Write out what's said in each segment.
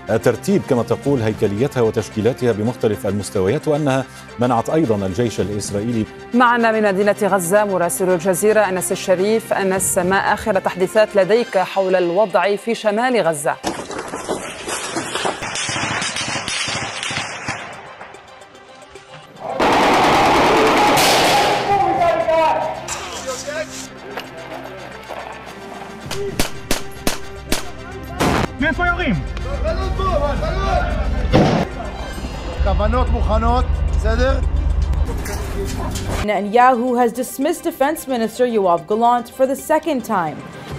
ترتيب كما تقول هيكليتها وتشكيلاتها بمختلف المستويات، وأنها منعت أيضا الجيش الإسرائيلي. معنا من مدينة غزة مراسل الجزيرة أنس الشريف. أنس، ما آخر تحديثات لديك حول الوضع في شمال غزة؟ Netanyahu has dismissed Defense Minister Yoav Gallant for the second time,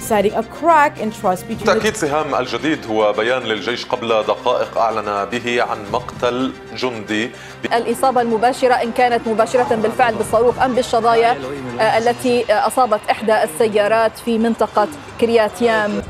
citing a crack in trust between. تأكيد سهام الجديد هو بيان للجيش قبل دقائق أعلن به عن مقتل جندي. الإصابة المباشرة إن كانت مباشرة بالفعل بالصاروخ أم بالشظايا التي أصابت إحدى السيارات في منطقة كريات يام.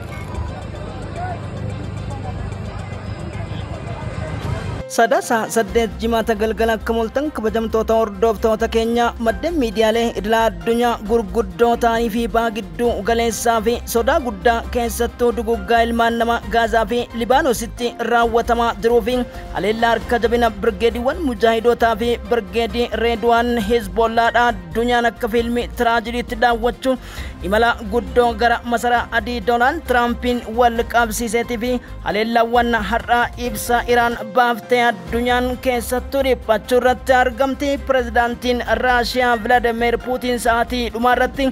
Sadasa saddeet jimaata galgala akka mul'atan kabajamtoota hordoftoota keenya maddeen miidiyaalee idilaa addunyaa gurguddoo ta'anii fi baagidduu galeessaa fi sodaa guddaa keessattuu duguggaa ilmaan namaa Gaazaa fi Libaanoositti raawwatamaa jiruu fi haleellaa harka jabina birgeediiwwan mujaahidotaa fi birgeedii Reedwaan Hizbollaadhaa addunyaan akka fiilmii tiraajidiitti daawwachuun imala guddoo gara masaraa adii Doonaald Tiraampiin wal qabsiiseetii fi haleellaawwan har'aa ibsa Iraan baaftee addunyaan keessattuu dhiphachuu irratti argamti. Pirezidaantiin Raashiyaa Vladimir Puutiin sa'aatii dhumaarratti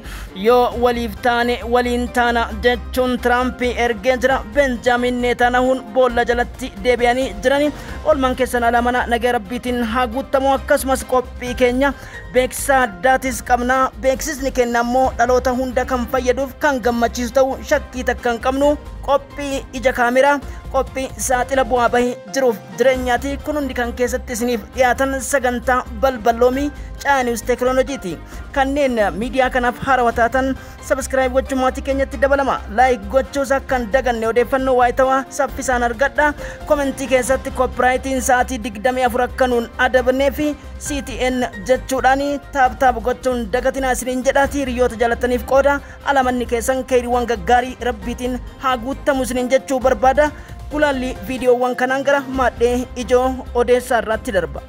yoo waliif taane waliin taana jechuun Tiraampi ergee jira. Benjaamin Netanyahuun boolla jalatti deebi'anii jirani. Oolmaan keessan alamana nagaa rabbiitiin haa guutamu. Akkasumas qophii keenya beeksisa addaatis qabna. Beeksisni keenya immoo dhaloota hunda kan fayyaduuf kan gammachiisu ta'uu shakkii takka hin qabnu. Qophii ija kaameraa, qophii saaxila bu'aa bahii jiruuf jireenyaati. Kun hundi kan keessatti isiniif dhiyaatan sagantaa balballoomii Chaaniws Teekinooloojiiti. Kanneen miidiyaa kanaaf haarawaa taatan sabskiraayib gochuun maatii keenyatti dabalama. Laayik gochuus akka hin daganne odeeffannoo waayitawaa saffisaan argadha. Komentii keessatti koopiraayitiin sa'aatii 24 akka nuun adabnee fi CTN jechuudhaan taap gochuun dagatinaa isiniin jedha. Hiriyoota jaalataniif qooda alamanni keessan keeriiwwan gaggaarii rabbiitiin haa guutamu isiniin jechuu barbaada. Gulaalli viidiyoowwan kanaan gara maadhee ijoo odeessaa irratti darba.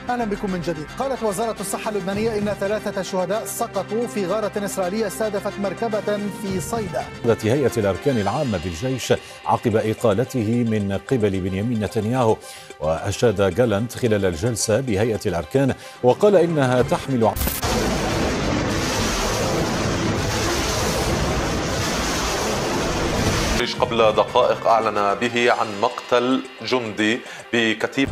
أهلا بكم من جديد. قالت وزارة الصحة اللبنانية إن 3 شهداء سقطوا في غارة إسرائيلية استهدفت مركبة في صيدا. هيئة الأركان العامة بالجيش عقب إقالته من قبل بنيامين نتنياهو، وأشاد جالانت خلال الجلسة بهيئة الأركان وقال إنها تحمل قبل دقائق أعلن به عن مقتل جندي بكتيب.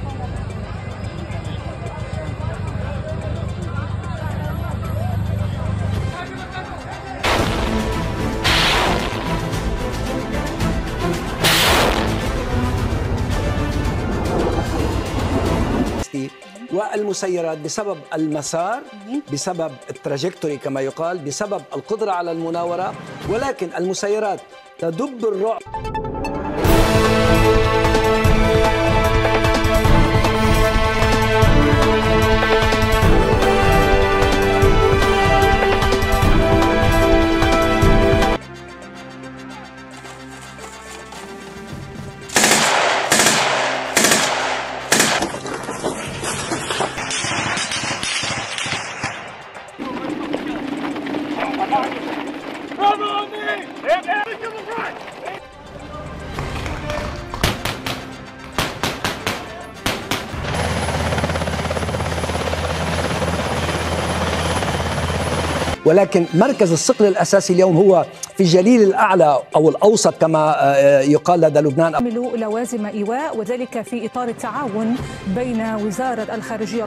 والمسيرات بسبب المسار، بسبب التراجكتوري كما يقال، بسبب القدرة على المناورة، ولكن المسيرات تدب الرعب. ولكن مركز الثقل الأساسي اليوم هو في جليل الأعلى أو الأوسط كما يقال لدى لبنان. عملوا لوازم إيواء وذلك في إطار التعاون بين وزارة الخارجية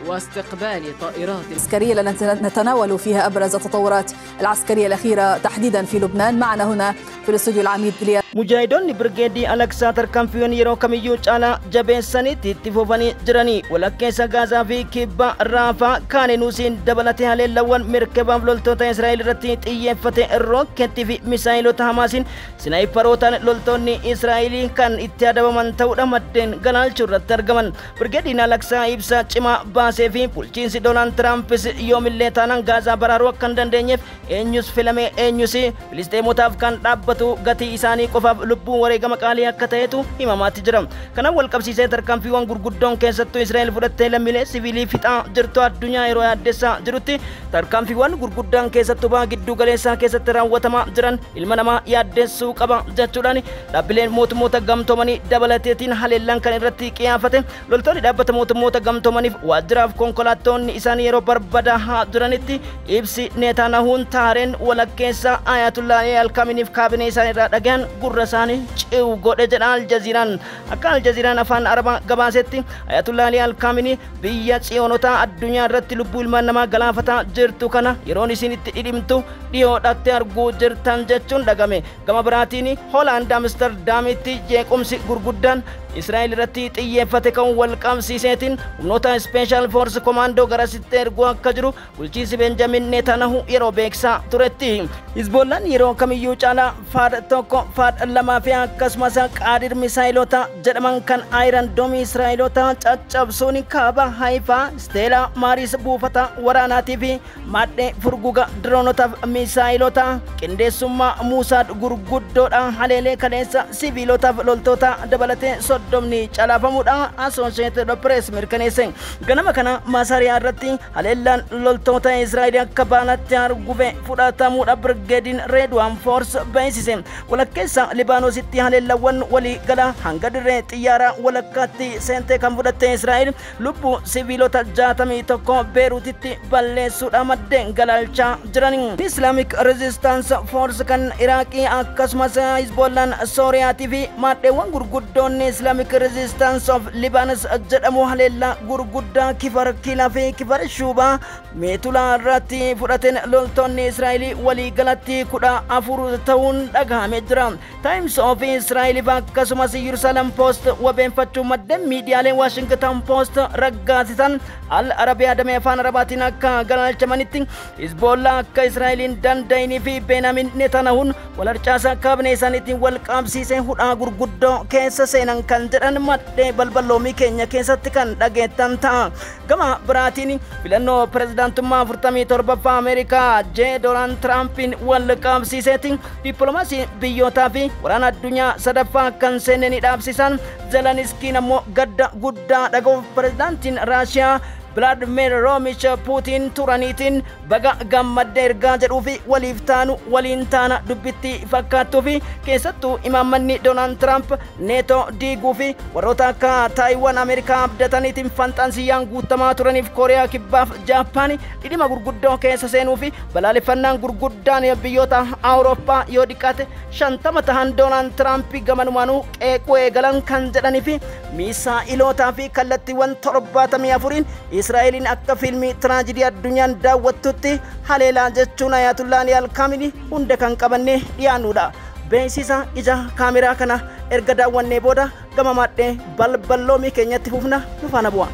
واستقبال طائرات عسكرية نتناول فيها أبرز التطورات العسكرية الأخيرة تحديدا في لبنان. معنا هنا في الاستوديو العميد مجاهدون برغيدي ألكساتر كامبيون يرو كميو على جبيساني تيفوفاني جراني ولكيسا غازا في كيبا رافا كان نوسين دبلتها للون مركبا لولتوتا إسرائيل رتيت إيفتي الروكت في ميسايلو حماسين سنايبروتان لولتوني إسرائيلي كان اتيادة من تورا مدين غنال شرط ترغمان برغيدين ألكسا إبسا چما باسي في بولچين دونالد ترامب يوم اللي تانان غازا برارو كان دندنيف إنيوس فيلمي إنيوسي فلسطين متاف كان رابطو غتي إساني qofaaf lubbuu wareegama qaalii akka ta'etu himamaatti jira. Kana wal qabsiisee tarkaanfiiwwan gurguddoon keessattuu Israa'el fudhattee lammiilee siviilii fixaa jirtu addunyaa yeroo yaaddeessaa jirutti tarkaanfiiwwan gurguddaan keessattuu baha giddu galeessaa keessatti raawwatamaa jiran ilma namaa yaaddeessuu qaba jechuudhaan dhaabbileen mootummoota gamtoomanii dabalateetiin haleellaan kan irratti qiyaafate loltoonni dhaabbata mootummoota gamtoomaniif waajjiraaf konkolaattonni isaanii yeroo barbaadaa jiranitti ibsi Netanyahuun taareen walakkeessa Ayatullah Al-Khameneiif kaabinee isaanii irraa dhagahan gurra isaanii ciu godhe jedha Aljaziiraan. Akka Aljaziiraan afaan Arabaa gabaasetti Ayatullah Al-Khamenei biyya tsiyoonota addunyaa irratti lubbuu ilmaan namaa galaafataa jirtu kana yeroon isin itti dhidhimtu dhiyoodhaatti arguu jirtan jechuun dhagame. Gama biraatiin Hoolaand Amsterdamitti jeequmsi gurguddaan Israa'el irratti xiyyeeffate kan wal qabsiiseetiin humnoota Special Force Commando garasitti erguu akka jiru bulchiinsi Benjamin Netanyahu yeroo beeksaa turetti. Hizbollaan yeroo kamiyyuu caalaa faadha tokko faadha lamaa fi akkasumas qaadir misaayilota jedhaman kan Iron Dome Israa'elota caccabsuun kaaba Haifaa Steela Maaris buufata waraanaatii fi maadhee furguga diroonotaaf misaayilota qindeessummaa Muusaad gurguddoodha haleelee kaleessa siviilotaaf loltoota dabalatee domni calaafamuudha Associated Press mirkaneesse. Ganama kana Masaariyaa irratti haleellaan loltoota Israa'el akka baanatti arguve fudhatamuudha Brigadiin Redwan Force beeksise. Walakkeessa Libaanoositti haleellawwan walii gala hanga dirree xiyyaara walakkaatti seentee kan fudhatte Israa'el lubbuu siviilota 61 Beeruutitti balleessuudha maddeen galaalchaa jiran. Islamic Resistance Force kan Iraaqii akkasumas Hizbollaan Sooriyaatii fi maadheewwan gurguddoon Islamic Resistance of Lebanus jedhamu haleellaa gurguddaa Kifar Kilaa fi Kifar Shuubaa Meetulaa irratti fudhateen loltoonni Israa'el walii galatti 14 ta'uun dhagahame jira. Times of Israel akkasumas Jerusalem Post wabeeffachuu maddeen miidiyaalee Washington Post raggaasisan Al Arabiyaa damee afaan Arabaatiin akka galaalchamanitti Hizbollah akka Israa'eliin danda'inii fi Benjamin Netanyahuun walharcaasaa kaabinee isaaniitiin wal qabsiisee hudhaa gurguddoo keessa seenan kan jedhan maddee balballoomii keenya keessatti kan dhageettan ta'a. Gama biraatiin filannoo pirezidaantummaa 47ffaa Ameerikaa Donald Trumpiin wal qabsiiseetiin dippiloomaasii biyyootaa fi waraana addunyaa sadaffaa kan seenanii dhaabsisan Zeleniskiin ammoo gadda guddaa dhaga'uuf pirezidaantiin Raashiyaa Vladimir Romish Putin turaniitiin baga gammadde ergaa jedhuu fi waliif taanu waliin taana dubbitti fakkaattuu fi keessattuu imaammanni Donald Trump neeto diiguu fi warroota akka Taayiwaan Ameerikaa abdataniitiin fanxansiyaan guutamaa turaniif Kooriyaa Kibbaaf Jaappaan dhidhima gurguddoo keessa seenuu fi balaaleffannaan gurguddaan biyyoota Awurooppaa yoo dhiqaate 50 tahan Donald Trump gamanumaanuu qeequu eegalan kan jedhanii fi misaa'ilootaa fi kallattiiwwan 74 Israa'eliin akka fiilmii tiraajidii addunyaan daawwattutti haleelaa jechuun Ayatullah Al-Khamenei hunda kan qabannee dhiyaannudha. Beeksisa ija kaameraa kana erga daawwannee booda gama maddee balballoomii keenyatti fufna nu faana bu'a.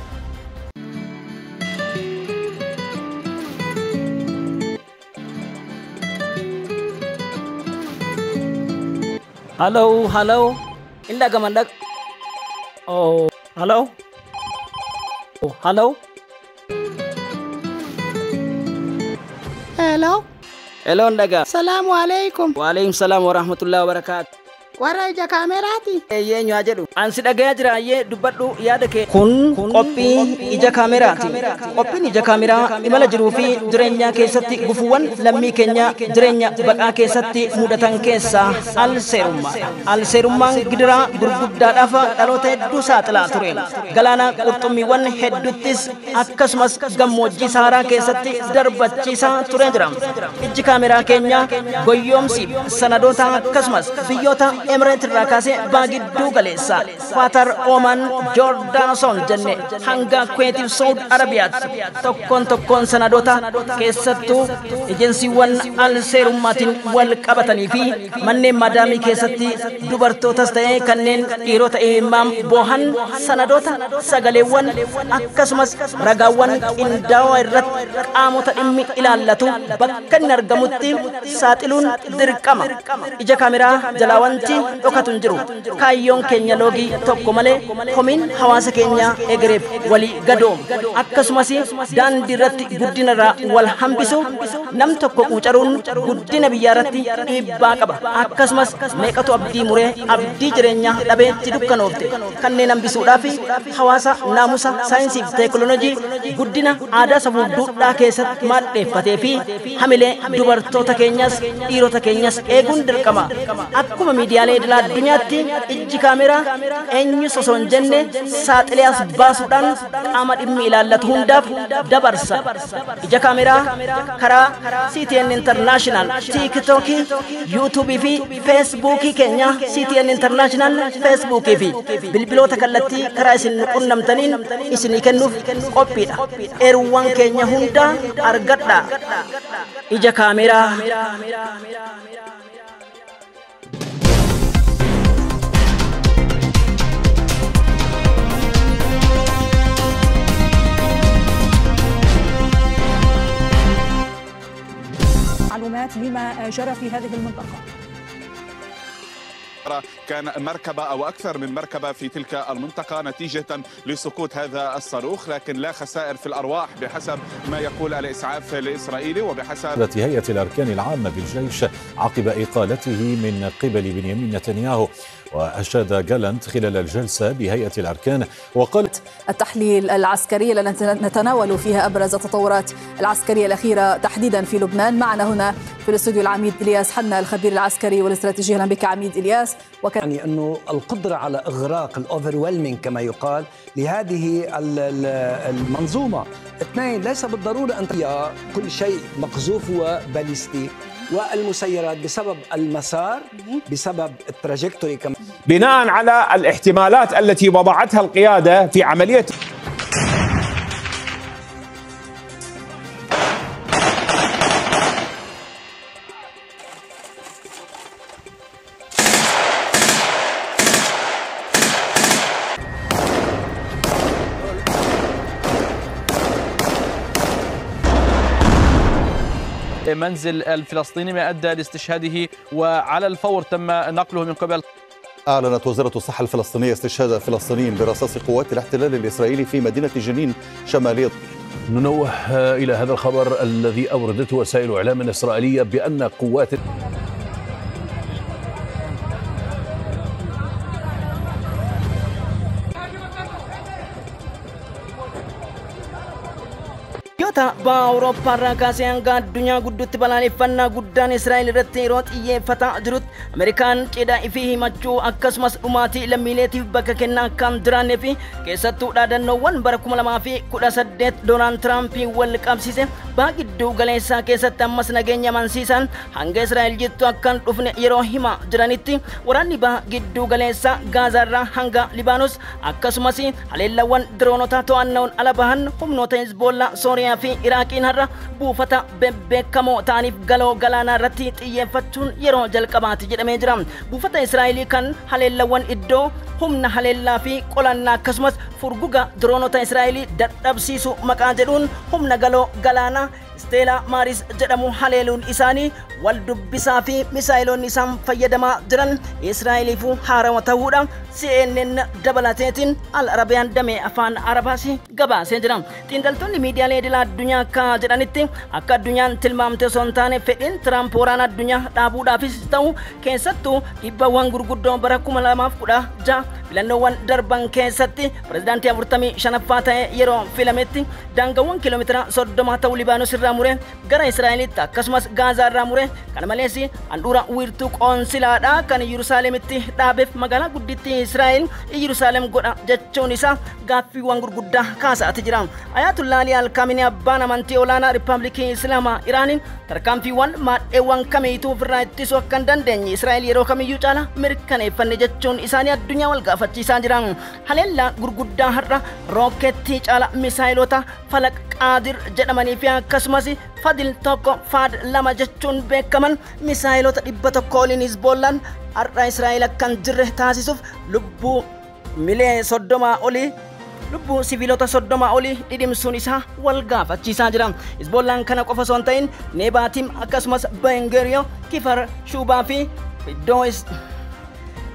Hello. Inda gamandak. Oh, hello. Oh, hello. Hello ndaga. Assalamu alaikum. Wa alaikum salam wa rahmatullahi wa barakatuh. Warra ija kaameraati. Eenyu haa jedhu. Ansi dhagaya jira ayyee dubbadhu yaada kee. Kun qophii ija kaameraati. Qophiin ija kaameraa imala jiruu fi jireenya keessatti gufuuwwan lammii keenya jireenya baqaa keessatti mudatan keessaa alseerummaa. Alseerummaan gidiraa gurguddaadhaaf dhaloota hedduu saaxilaa ture. Galaana qurxummiiwwan hedduttis akkasumas gammoojjii Saharaa keessatti darbachiisaa ture jira. Iji kaameraa keenya goyyoomsi sanadoota akkasumas biyyoota Emirates irraa kaasee baagiddu galeessa Qatar, Oman, Jordan jenne hanga Kuwait, Saudi Arabiyaatti tokkoon sanadoota keessattuu ejensiiwwan alseerummaatiin wal qabatanii fi manneen madaamii keessatti dubartootas ta'ee kanneen dhiirota imam boohan sanadoota sagaleewwan akkasumas ragaawwan qindaa'oo irratti qaamota dhimmi ilaallatu bakka inni argamutti saaxiluun dirqama. Ija kaameraa jalaa wanti dhokatu hin jiru. Kaayyoon keenya loogii tokko malee komiin hawaasa keenya egereef walii gadoomu akkasumas daandii irratti guddinarraa wal hambisu nam tokko quucaruun guddina biyyaarratti dhiibbaa qaba. Akkasumas meeqatu abdii muree abdii jireenyaa dhabeetti dukkanoofte. Kanneen hambisuudhaaf hawaasa naamusa saayinsii fi teekinooloojii guddina aadaa safuu duudhaa keessatti maadheeffatee fi hamilee dubartoota keenyas dhiirota keenyas eeguun dirqama. Akkuma miidiyaalee idilaa addunyaatti ijji kaameraa eenyu osoo hin jenne saaxilee as baasuudhaan qaama dhimmi ilaallatu hundaaf dabarsa. Ija kaameraa karaa CTN International, TikTok, YouTube fi Facebook keenya CTN International Facebook fi bilbiloota kallattii karaa isin qunnamtaniin isinii kennuuf qophiidha. Eeruuwwan keenya hunda argadha. Ija kaameraa. معلومات بما جرى في هذه المنطقة. كان مركبة أو أكثر من مركبة في تلك المنطقة نتيجة لسقوط هذا الصاروخ، لكن لا خسائر في الأرواح بحسب ما يقول الإسعاف الإسرائيلي وبحسب هيئة الأركان العامة بالجيش عقب إقالته من قبل بنيامين نتنياهو. وأشاد جالانت خلال الجلسة بهيئة الأركان وقالت التحليل العسكري التي نتناول فيها أبرز التطورات العسكرية الأخيرة تحديدا في لبنان. معنا هنا في الاستوديو العميد إلياس حنا الخبير العسكري والاستراتيجي. أهلا بك عميد إلياس. يعني أنه القدرة على إغراق الأوفرويلمينج كما يقال لهذه المنظومة. اثنين، ليس بالضرورة أن كل شيء مقذوف وباليستي، والمسيرات بسبب المسار بسبب التراجكتوري بناء على الاحتمالات التي وضعتها القيادة في عملية منزل الفلسطيني ما أدى لاستشهاده، وعلى الفور تم نقله من قبل. أعلنت وزارة الصحة الفلسطينية استشهاد فلسطينيين برصاص قوات الاحتلال الإسرائيلي في مدينة جنين شمالية. ننوه إلى هذا الخبر الذي أوردته وسائل إعلام إسرائيلية بأن قوات بأوروبا راكاسيان قاد دنيا قدوت بلاني فنا قدان إسرائيل رتيروت إيه فتا جروت أمريكان كدا فيه مجو أكسمس أماتي لميليتي بكا كنا كان دراني في كيساتو دادن نوان بركم لما في كدا سدت دونان ترامبي والكام سيسي باقي دو غاليسا كيسات أمس نغين يمان سيسان هنگ إسرائيل جيتو أكان رفن يروهما جرانيتي وراني باقي دو غاليسا غازارا هنگا لبانوس أكسمسي هليلوان درونوتا تو أنون ألبهن هم نوتا إزبولا سوريا في إراقين هرّا بوفتا ببكامو تانيف غالو غالانا رتي تيفتون يرو جلقبات جدامي جرام بوفتا إسرائيلي كان هليلوان إدو هم هليلا في قولنا كسمس فرغوغا درونوتا إسرائيلي دردب سيسو مكان جدون هم غالو غالانا ستيلا ماريس جدامو هليلون إساني والدبسا في مسايلون نسام فيدما جران إسرائيلي فو حارا وتهودا CNN دبلاتيتين العربيان دمي أفان عرباسي غبا سيجرام تندلتون ميديا ليدلا الدنيا كا جرانيتين أكا الدنيا تلمام تسونتاني فإن ترامب ورانا الدنيا دابو دافيس تاو كيستو إبا وانغور قدون براكو ملاماف كدا جا لأنوان دربان كيستي برزيدانتي أفرطمي شنفاتا يرو فيلمتي دانغوان كيلومترا صدما تاو لبانو سر راموري غرا إسرائيلي تا كسمس غازا راموري كان ماليسي أندورا ويرتوك أونسلا دا كان يروسالمتي دابف مغالا قدتي إسرائيل يروسالم غدا جتشونيسا غافي وانغور قدا كاسا تجرام آيات الله لي الكاميني أبانا منتي أولانا ريبابليكي إسلاما إيراني تركام في وان ما إيوان كميتو فرايتي سو كندن دني إسرائيل يرو كمي يوچالا مركان إفن جتشون إسانيا الدنيا والغافتي سانجرام هللا غرغدا هرّا روكيتي چالا ميسايلوتا فلك قادر جدماني فيها كسمسي فادل توكو فاد لما جتشون بكمان ميسايلوتا دبتو كولين إزبولان أرى إسرائيل كان جره تاسيسوف لبو ملي صدوما أولي lubbu siviilota 30 olii dhidhimsuun isaa wal gaafachiisaa jira. Hizbollaan kana qofa osoo hin ta'in Nebaatim akkasumas Bengeriyo Kifar Shubaa fi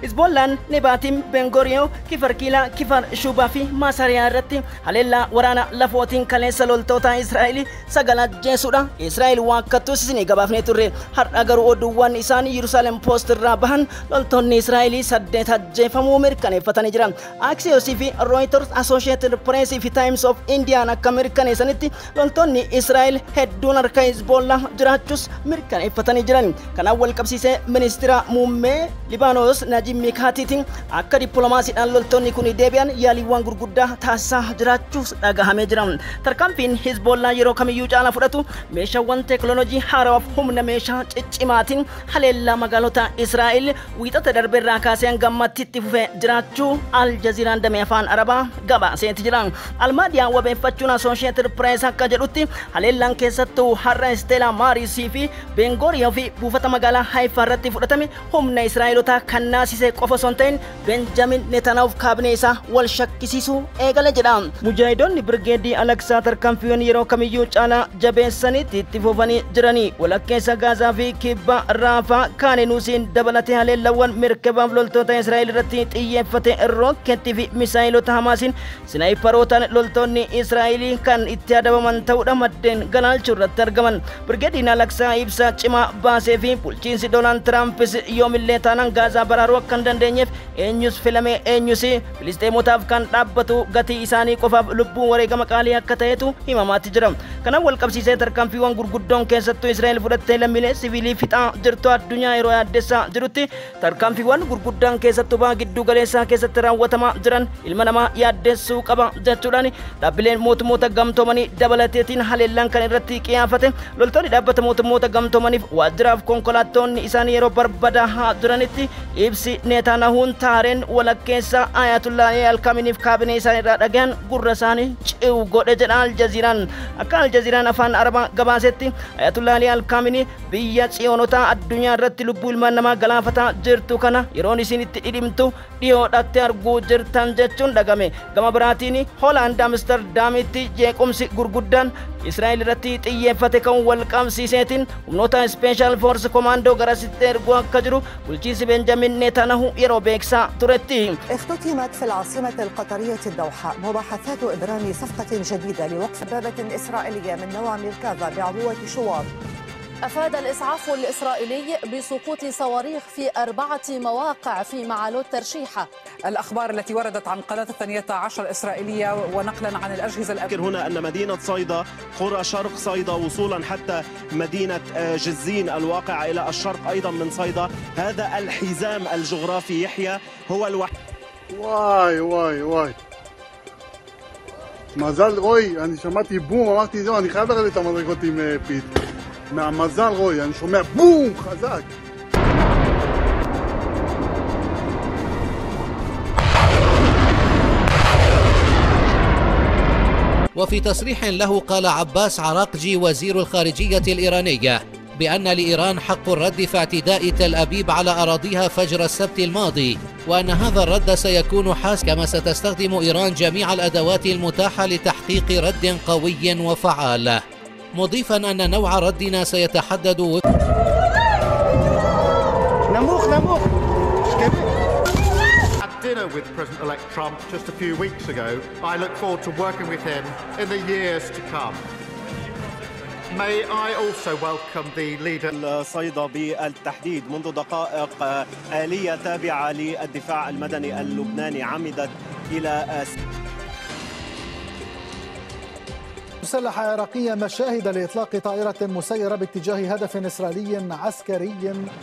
Hizbollaan Nebaatiin Bengoriyoo kifar kiilaa kifar shubaa fi maasariyaa irratti haleellaa waraana lafootiin kaleessa loltoota Israa'el sagal ajjeesuudha. Israa'el waakkattus isin gabaafnee turre. Har'a garuu oduuwwan isaan Yerusaalem Post irraa bahan loltoonni Israa'el 8 ajjeefamuu mirkaneeffatanii jiran. Axios fi Reuters, Associated Press fi Times of India akka mirkaneessanitti loltoonni Israa'el hedduun harka Hizbollah jiraachuus mirkaneeffatanii jiran. Kanaan wal qabsiisee ministeera muummee Libaanos Najib Mikatiitiin akka dippiloomaasiidhaan loltoonni kun deebi'an yaaliiwwan gurguddaa taasisaa jiraachuus dhagahamee jira. Tarkaanfiin Hizbollah yeroo kamiyyuu caalaa fudhatu meeshaawwan teekinooloojii haarawaaf humna meeshaa ciccimaatiin haleellaa magaalota Israa'el wiixata darbeerraa kaasee hanga ammaatti itti fufee jiraachuu Al Jazeeraan damee afaan Arabaa gabaaseeti jira. Almaadiyaan wabeeffachuun Associated Press akka jedhutti haleellaan keessattuu har'a Stella Marisii fi Bengoriyoo fi buufata magaalaa Haifa irratti fudhatame humna Israa'elotaa kan naasisee qofa osoo hin ta'in Benjamin Netanyahu kaabinee isaa wal shakkisiisuu eegale jedha. Mujaahidoonni Birgeedii Alaksaa tarkaanfiiwwan yeroo kamiyyuu caalaa jabeessanitti itti fufanii jiranii walakkeessa Gaazaa fi kibba Raafaa Kaanenuusiin dabalatee haleellawwan mirkabaaf loltoota Israa'el irratti xiyyeeffate rookeettii fi misaa'ilota Hamaasiin sinaayiparootaan loltoonni Israa'el kan itti adabaman ta'uudha maddeen galaalchuu irratti argaman. Birgeediin Alaksaa ibsa cimaa baasee fi bulchiinsi Doonaald Tiraampis yoomillee taanaan Gaazaa baraaruu akka hin dandeenyeef eenyus filamee eenyus Filisxeemotaaf kan dhaabbatu gatii isaanii qofaaf lubbuu wareegama qaalii akka ta'etu himamaatti jira. Kanaan wal qabsiisee tarkaanfiiwwan gurguddoon keessattuu Israa'el fudhattee lammiilee siviilii fixaa jirtu addunyaa yeroo yaaddessaa jirutti tarkaanfiiwwan gurguddaan keessattuu baha giddu galeessaa keessatti raawwatamaa jiran ilma namaa yaaddessuu qaba jechuudhaan dhaabbileen mootummoota gamtoomanii dabalateetiin haleellaan kan irratti qiyyaafate loltoonni dhaabbata mootummoota gamtoomaniif waajjiraaf konkolaattonni isaanii yeroo barbaadaa jiranitti ibsi Netanyahuun taareen walakkeessa Ayatollah Al-Khameneiif kaabinee isaanii irraa dhagahan gurra isaanii ciu godhe jedha Al Jazeeraan. Akka Al Jazeeraan afaan Arabaa gabaasetti Ayatollah Al-Khamenei biyya tsiyoonota addunyaa irratti lubbuu ilmaan namaa galaafataa jirtu kana yeroon isin itti dhidhimtu dhiyoodhaatti arguu jirtan jechuun dhagame. Gama biraatiin Hoolaand Amsterdamitti jeequmsi gurguddaan Israa'el irratti xiyyeeffate kan wal qabsiiseetiin humnoota Special Force Commando garasitti erguu akka jiru bulchiinsi Benjamin Netanyahu yeroo beeksaa turetti. اختتمت في العاصمة القطرية الدوحة مباحثات إبرام صفقة جديدة لوقف دبابة إسرائيلية من نوع ميركافا بعبوة شواظ. أفاد الإسعاف الإسرائيلي بسقوط صواريخ في 4 مواقع في معالوت ترشيحة. الأخبار التي وردت عن قناة 12 إسرائيلية ونقلا عن الأجهزة الأمنية هنا أن مدينة صيدا قرى شرق صيدا وصولا حتى مدينة جزين الواقعة إلى الشرق أيضا من صيدا هذا الحزام الجغرافي يحيى هو الوحيد. واي واي واي מזל רוי, אני שמעתי בום, אמרתי זהו, אני חייב לרדת את המדרגות עם פיט. מהמזל רוי, אני שומע בום חזק. وفي تصريح له قال عباس عراقجي وزير الخارجية الإيرانية بأن لإيران حق الرد في اعتداء تل أبيب على أراضيها فجر السبت الماضي وأن هذا الرد سيكون حاسم كما ستستخدم إيران جميع الأدوات المتاحة لتحقيق رد قوي وفعال مضيفا أن نوع ردنا سيتحدد نموخ dinner with President-elect Trump just a few weeks ago. I look forward to working with him in the years to come. May I also welcome the leader. صيدا بالتحديد منذ دقائق آلية تابعة للدفاع المدني اللبناني عمدت إلى مسلحة عراقية مشاهد لإطلاق طائرة مسيرة باتجاه هدف إسرائيلي عسكري.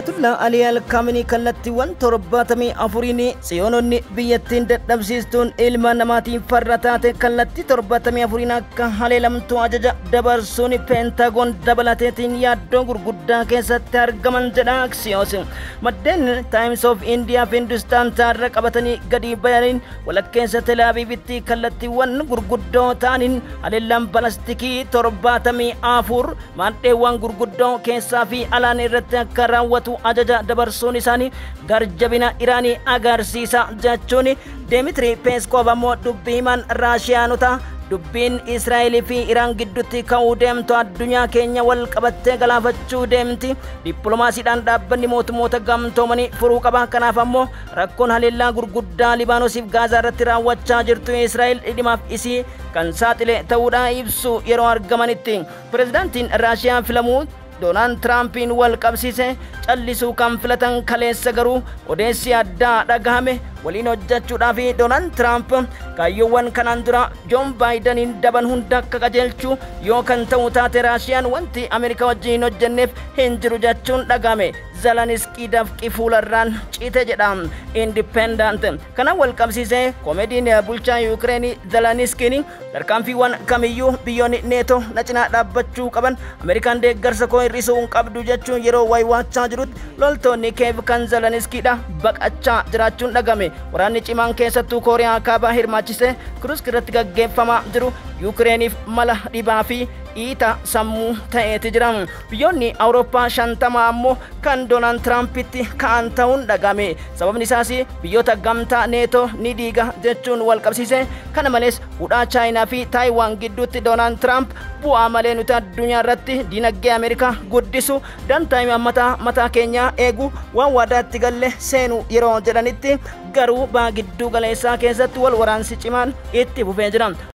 تلا علي الكامني كالتي وانترباتمي أفوريني سيونوني بيتين دبسيستون إلما نماتي فرطات كالتي ترباتمي أفورينا كهالي لم تواجج دبرسوني بنتاغون دبلاتين يادون غرغدا كيسا ترغمان جدا أكسيوس مدن تايمز اوف انديا في هندوستان تارك أبتني غدي بيانين ولكنسا تلابي بيتي كالتي وان غرغدو تانين علي لم بلاستيكي ترباتمي آفور مانتيوان غرغدو كيسا في ألان إرتك كراواتو أجاجا دبرسوني ساني غرجبنا إيراني أغارسيسا جاتشوني ديمتري بيسكوفا مو دبيمان راشيانوتا dubbiin Israa'eel fi Iraan gidduutti ka'uu deemtu addunyaa keenya wal qabattee galaafachuu deemti. Dippiloomaasiidhaan dhaabbanni mootummoota gamtoomanii furuu qaba. Kanaaf ammoo rakkoon haleellaa gurguddaa Libaanoosiif Gaazaa irratti raawwachaa jirtu Israa'eel dhidhimaaf isii kan saaxile ta'uudhaa ibsu yeroo argamanitti. Pireezidaantiin Raashiyaa filamuu Doonaald Tiraampiin wal qabsiise callisuu kan filatan kaleessa garuu odeessi addaa dhagahame waliin hojjechuudhaaf Doonaald Tiraamp kaayyoowwan kanaan dura Joon Baayidaniin daban hunda akka qajeelchu yoo kan ta'u taate Raashiyaan wanti Ameerikaa wajjin hojjenneef hin jiru jechuun dhagahame. Zeleniskii dafqii fuularraan ciite jedha Independent. Kana wal qabsiise koomediin bulchaa Yuukireen Zeleniskiin tarkaanfiiwwan kamiyyuu biyyoonni neetoo na cinaa dhaabbachuu qaban Ameerikaan deeggarsa koo hir'isuu hin qabdu jechuun yeroo waywaachaa jirutti loltoonni Kiev kan Zeleniskiidha baqachaa jiraachuun dhagahame. Waraanni cimaan keessattuu Kooriyaa kaabaa hirmaachise Kursk irratti gaggeeffamaa jiru Yuukireeniif mala dhibaa fi iita sammuu ta'eeti jira. Biyyoonni Awurooppaa 50 ammoo kan Doonaald Tiraampitti ka'an ta'uun dhagahame. Sababni isaas biyyoota gamtaa neetoo ni diiga jechuun wal qabsiise. Kana malees hudhaa Chaayinaa fi Taayiwaan gidduutti Doonaald Tiraamp bu'aa malee nuti addunyaa irratti dinagdee Ameerikaa guddisu dantaa mataa keenyaa eegu waan waadaatti galle seenu yeroo jedhanitti garuu baa gidduu galeessaa keessatti wal waraansi cimaan itti fufee jira.